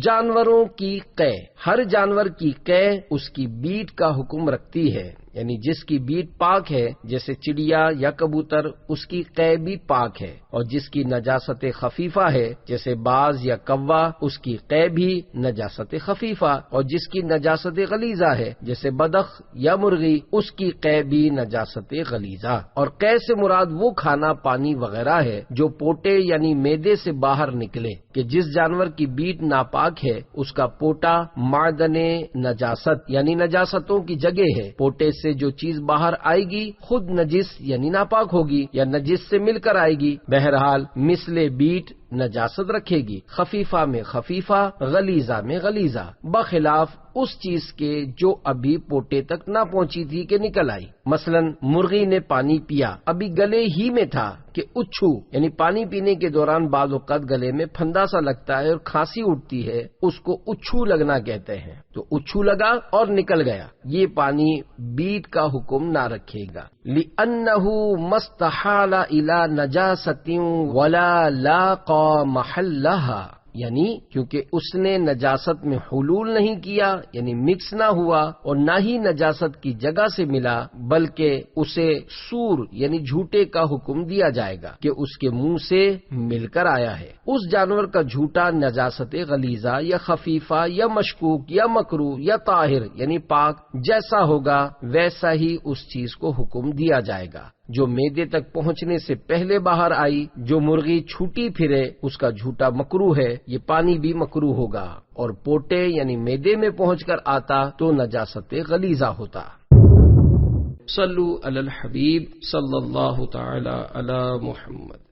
جانوروں کی قے، ہر جانور کی قے اس کی بیٹ کا حکم رکھتی ہے، یعنی جس کی بیٹ پاک ہے جیسے چڑیا یا کبوتر اس کی قے بھی پاک ہے، اور جس کی نجاست خفیفہ ہے جیسے باز یا کوا اس کی قے بھی نجاست خفیفہ، اور جس کی نجاست غلیظہ ہے جیسے بدخ یا مرغی اس کی قے بھی نجاست غلیظہ۔ اور قے سے مراد وہ کھانا پانی وغیرہ ہے جو پوٹے یعنی معدے سے باہر نکلے، کہ جس جانور کی بیٹ ناپاک ہے اس کا پوٹا معدن نجاست یعنی نجاستوں کی جگہ ہے، پوٹے سے جو چیز باہر آئے گی خود نجس یعنی ناپاک ہوگی یا نجس سے مل کر آئے گی، بہرحال مثل بیٹ نجاست رکھے گی، خفیفہ میں خفیفہ، غلیظہ میں غلیظہ، بخلاف اس چیز کے جو ابھی پوٹے تک نہ پہنچی تھی کہ نکل آئی۔ مثلا مرغی نے پانی پیا، ابھی گلے ہی میں تھا کہ اچھو، یعنی پانی پینے کے دوران بعض اوقات گلے میں پھندا سا لگتا ہے اور کھانسی اٹھتی ہے، اس کو اچھو لگنا کہتے ہیں، تو اچھو لگا اور نکل گیا، یہ پانی بیٹ کا حکم نہ رکھے گا، لِأَنَّهُ مَسْتَحَالَ إِلَى نَجَاسَةٍ وَلَا لَاقَى مَحَلَّهَا، یعنی کیونکہ اس نے نجاست میں حلول نہیں کیا یعنی مکس نہ ہوا اور نہ ہی نجاست کی جگہ سے ملا، بلکہ اسے سور یعنی جھوٹے کا حکم دیا جائے گا کہ اس کے منہ سے مل کر آیا ہے۔ اس جانور کا جھوٹا نجاست غلیظہ یا خفیفہ یا مشکوک یا مکروہ یا طاہر یعنی پاک جیسا ہوگا ویسا ہی اس چیز کو حکم دیا جائے گا جو معدے تک پہنچنے سے پہلے باہر آئی۔ جو مرغی چھوٹی پھرے اس کا جھوٹا مکروہ ہے، یہ پانی بھی مکروہ ہوگا، اور پوٹے یعنی معدے میں پہنچ کر آتا تو نجاست غلیظہ ہوتا۔ صلو علی الحبیب صلی اللہ تعالی علی محمد۔